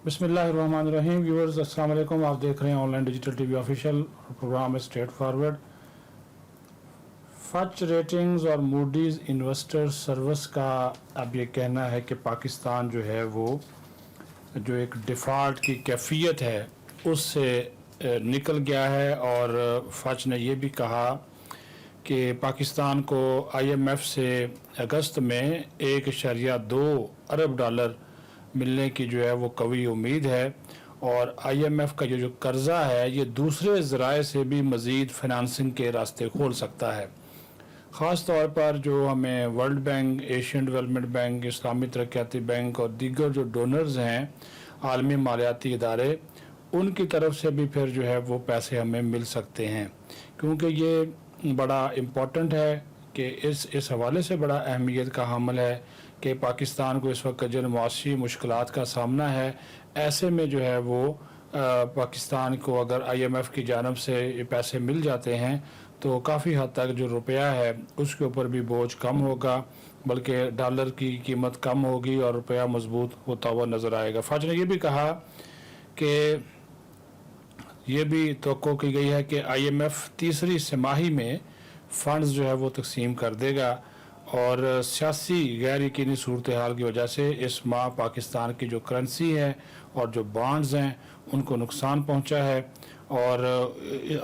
बिस्मिल्लाहिर्रहमानिर्रहीम। व्यूअर्स अस्सलाम वालेकुम। आप देख रहे हैं online digital TV official. Program है स्ट्रेट फॉरवर्ड। फच रेटिंग्स और मूडीज़ इन्वेस्टर सर्विस का अब ये कहना है कि पाकिस्तान जो है वो जो एक डिफ़ॉल्ट की कैफियत है उससे निकल गया है। और फच ने ये भी कहा कि पाकिस्तान को IMF से अगस्त में 1.2 अरब डॉलर मिलने की जो है वो कवी उम्मीद है। और IMF का जो कर्ज़ा है ये दूसरे ज़राए से भी मज़ीद फ़ाइनेंसिंग के रास्ते खोल सकता है। ख़ास तौर पर जो हमें World Bank, Asian Development Bank, इस्लामी तरक्याती बैंक और दीगर जो डोनर्स हैं आलमी मालियाती इदारे, उनकी तरफ से भी फिर जो है वो पैसे हमें मिल सकते हैं। क्योंकि ये बड़ा इम्पोर्टेंट है कि इस हवाले से बड़ा अहमियत का हामिल है कि पाकिस्तान को इस वक्त जिन मुआशी मुश्किलात का सामना है, ऐसे में जो है वो पाकिस्तान को अगर IMF की जानब से ये पैसे मिल जाते हैं तो काफ़ी हद तक जो रुपया है उसके ऊपर भी बोझ कम होगा, बल्कि डॉलर की कीमत कम होगी और रुपया मजबूत होता हुआ नज़र आएगा। फच ने यह भी कहा कि ये भी तवक्को की गई है कि IMF तीसरी तिमाही में फ़ंड्स जो है वो तकसीम कर देगा और सियासी गैर यकीनी सूरत हाल की वजह से इस माह पाकिस्तान की जो करेंसी है और जो बॉन्ड्स हैं उनको नुकसान पहुंचा है। और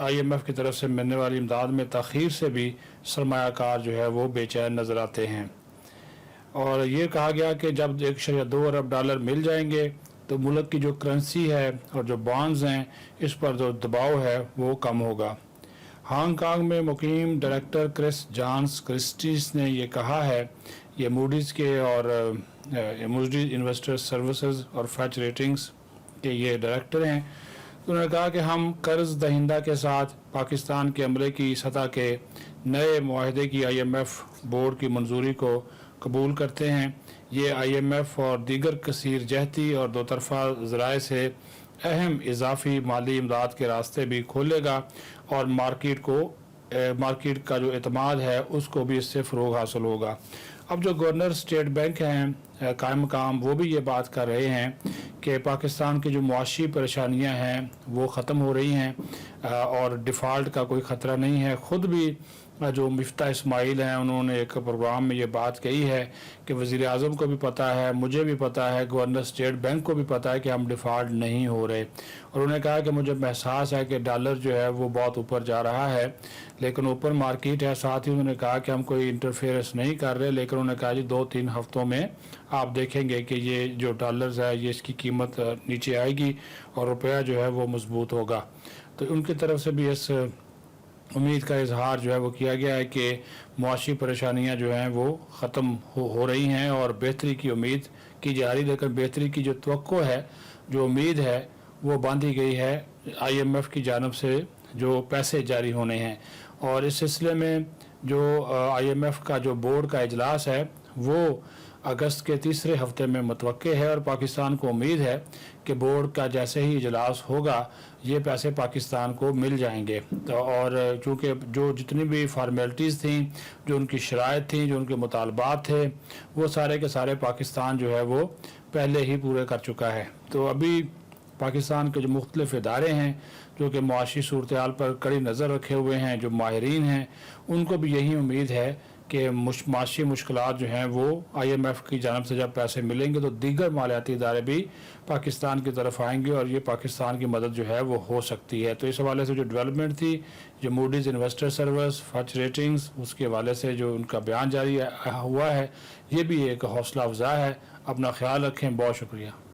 IMF की तरफ से मिलने वाली इमदाद में तख़ीर से भी सरमायाकार जो है वो बेचैन नज़र आते हैं। और ये कहा गया कि जब 1.2 अरब डॉलर मिल जाएंगे तो मुल्क की जो करेंसी है और जो बॉन्ड्स हैं इस पर जो दबाव है वो कम होगा। हांगकांग में मुकीम डायरेक्टर क्रिस जॉन्स क्रिस्टीस ने ये कहा है, ये मूडीज़ के और मूडीज़ इन्वेस्टर सर्विसेज और फच रेटिंग्स के ये डायरेक्टर हैं। तो उन्होंने कहा कि हम कर्ज दहिंदा के साथ पाकिस्तान के अमले की सतह के नए मुआहदे की IMF बोर्ड की मंजूरी को कबूल करते हैं। ये IMF और दीगर कसीर जहती और दो तरफ़ा ज़राए से अहम इजाफी माली इमदाद के रास्ते भी खोलेगा और मार्केट का जो एतमाद है उसको भी इससे फ़रोग़ हासिल होगा। अब जो गवर्नर स्टेट बैंक हैं कायम मकाम, वो भी ये बात कर रहे हैं कि पाकिस्तान की जो मुआशी परेशानियां हैं वो ख़त्म हो रही हैं और डिफ़ॉल्ट का कोई ख़तरा नहीं है। ख़ुद भी जो मिफ्ता इस्माइल हैं उन्होंने एक प्रोग्राम में ये बात कही है कि वज़ीर आज़म को भी पता है, मुझे भी पता है, गवर्नर स्टेट बैंक को भी पता है कि हम डिफ़ॉल्ट नहीं हो रहे। और उन्होंने कहा कि मुझे एहसास है कि डॉलर जो है वो बहुत ऊपर जा रहा है, लेकिन ओपन मार्केट है। साथ ही उन्होंने कहा कि हम कोई इंटरफेरेंस नहीं कर रहे, लेकिन उन्होंने कहा जी 2-3 हफ्तों में आप देखेंगे कि ये जो डॉलर्स है ये इसकी कीमत नीचे आएगी और रुपया जो है वो मजबूत होगा। तो उनकी तरफ से भी इस उम्मीद का इजहार जो है वो किया गया है कि मुआशी परेशानियां जो हैं वो ख़त्म हो रही हैं और बेहतरी की उम्मीद की जा रही। लेकिन बेहतरी की जो तवक्को है, जो उम्मीद है, वो बांधी गई है IMF की जानब से जो पैसे जारी होने हैं। और इस सिलसिले में जो IMF का जो बोर्ड का इजलास है वो अगस्त के तीसरे हफ्ते में मुतवक्के है और पाकिस्तान को उम्मीद है कि बोर्ड का जैसे ही इजलास होगा ये पैसे पाकिस्तान को मिल जाएंगे। तो और चूँकि जो जितनी भी फार्मेलिटीज़ थी, जो उनकी शराइत थी, जो उनके मुतालबात थे, वो सारे के सारे पाकिस्तान जो है वो पहले ही पूरे कर चुका है। तो अभी पाकिस्तान के जो मुख्तलिफ इदारे हैं जो कि मुआशी सूरत हाल पर कड़ी नज़र रखे हुए हैं, जो माहिरीन हैं, उनको भी यही उम्मीद है कि मुआशी मुश्किलात जो हैं वो IMF की जानब से जब पैसे मिलेंगे तो दीगर मालियाती इदारे भी पाकिस्तान की तरफ आएंगे और ये पाकिस्तान की मदद जो है वो हो सकती है। तो इस हवाले से जो डेवलपमेंट थी, जो मूडीज़ इन्वेस्टर सर्विस, फच रेटिंग्स, उसके हवाले से जो उनका बयान जारी हुआ है, ये भी एक हौसला अफजा है। अपना ख्याल रखें। बहुत शुक्रिया।